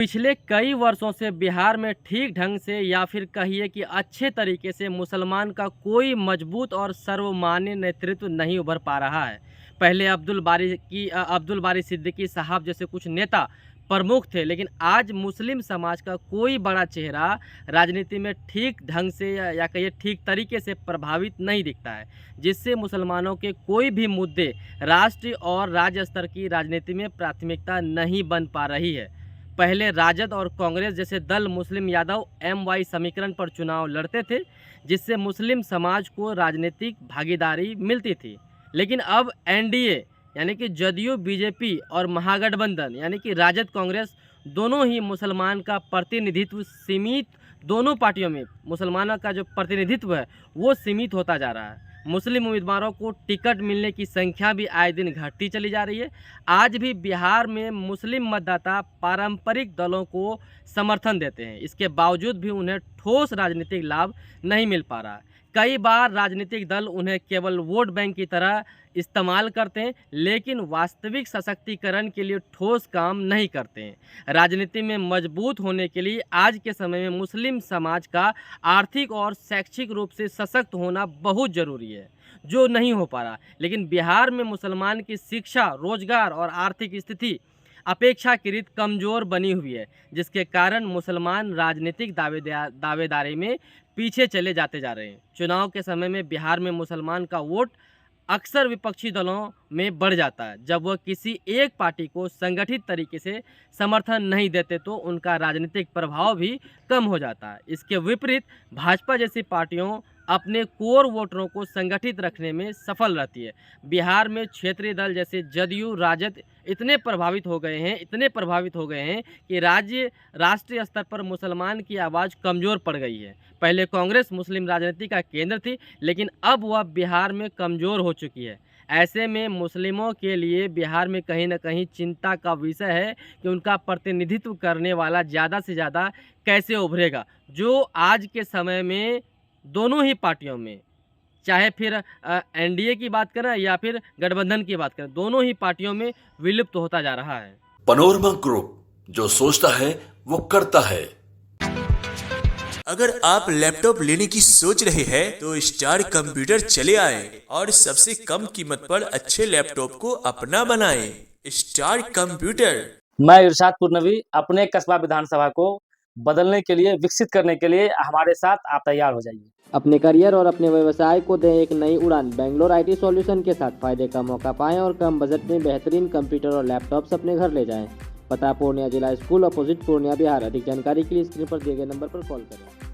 पिछले कई वर्षों से बिहार में ठीक ढंग से या फिर कहिए कि अच्छे तरीके से मुसलमान का कोई मजबूत और सर्वमान्य नेतृत्व नहीं उभर पा रहा है। पहले अब्दुल बारी सिद्दीकी साहब जैसे कुछ नेता प्रमुख थे, लेकिन आज मुस्लिम समाज का कोई बड़ा चेहरा राजनीति में ठीक ढंग से या कहिए ठीक तरीके से प्रभावित नहीं दिखता है, जिससे मुसलमानों के कोई भी मुद्दे राष्ट्रीय और राज्य स्तर की राजनीति में प्राथमिकता नहीं बन पा रही है। पहले राजद और कांग्रेस जैसे दल मुस्लिम यादव MY समीकरण पर चुनाव लड़ते थे, जिससे मुस्लिम समाज को राजनीतिक भागीदारी मिलती थी। लेकिन अब NDA यानी कि जदयू बीजेपी और महागठबंधन यानी कि राजद कांग्रेस दोनों ही मुसलमान का प्रतिनिधित्व सीमित दोनों पार्टियों में मुसलमानों का जो प्रतिनिधित्व है वो सीमित होता जा रहा है। मुस्लिम उम्मीदवारों को टिकट मिलने की संख्या भी आए दिन घटती चली जा रही है। आज भी बिहार में मुस्लिम मतदाता पारंपरिक दलों को समर्थन देते हैं, इसके बावजूद भी उन्हें ठोस राजनीतिक लाभ नहीं मिल पा रहा है। कई बार राजनीतिक दल उन्हें केवल वोट बैंक की तरह इस्तेमाल करते हैं, लेकिन वास्तविक सशक्तिकरण के लिए ठोस काम नहीं करते हैं। राजनीति में मजबूत होने के लिए आज के समय में मुस्लिम समाज का आर्थिक और शैक्षिक रूप से सशक्त होना बहुत ज़रूरी है, जो नहीं हो पा रहा। लेकिन बिहार में मुसलमान की शिक्षा, रोजगार और आर्थिक स्थिति अपेक्षाकृत कमज़ोर बनी हुई है, जिसके कारण मुसलमान राजनीतिक दावेदारी में पीछे चले जाते जा रहे हैं। चुनाव के समय में बिहार में मुसलमान का वोट अक्सर विपक्षी दलों में बढ़ जाता है। जब वह किसी एक पार्टी को संगठित तरीके से समर्थन नहीं देते तो उनका राजनीतिक प्रभाव भी कम हो जाता है। इसके विपरीत भाजपा जैसी पार्टियों अपने कोर वोटरों को संगठित रखने में सफल रहती है। बिहार में क्षेत्रीय दल जैसे जदयू, राजद इतने प्रभावित हो गए हैं कि राष्ट्रीय स्तर पर मुसलमान की आवाज़ कमज़ोर पड़ गई है। पहले कांग्रेस मुस्लिम राजनीति का केंद्र थी, लेकिन अब वह बिहार में कमज़ोर हो चुकी है। ऐसे में मुस्लिमों के लिए बिहार में कहीं न कहीं चिंता का विषय है कि उनका प्रतिनिधित्व करने वाला ज़्यादा से ज़्यादा कैसे उभरेगा, जो आज के समय में दोनों ही पार्टियों में, चाहे फिर NDA की बात करें या फिर गठबंधन की बात करें, दोनों ही पार्टियों में विलुप्त होता जा रहा है। पनोरमा ग्रुप, जो सोचता है वो करता है। अगर आप लैपटॉप लेने की सोच रहे हैं तो स्टार कंप्यूटर चले आए और सबसे कम कीमत पर अच्छे लैपटॉप को अपना बनाएं। Star computer. मैं इरशाद पुरनवी अपने कस्बा विधानसभा को बदलने के लिए, विकसित करने के लिए हमारे साथ आप तैयार हो जाइए। अपने करियर और अपने व्यवसाय को दें एक नई उड़ान। बेंगलोर IT सॉल्यूशन के साथ फायदे का मौका पाएं और कम बजट में बेहतरीन कंप्यूटर और लैपटॉप्स अपने घर ले जाएं। पता पूर्णिया जिला स्कूल, अपोजिट पूर्णिया बिहार। अधिक जानकारी के लिए स्क्रीन पर दिए गए नंबर पर कॉल करें।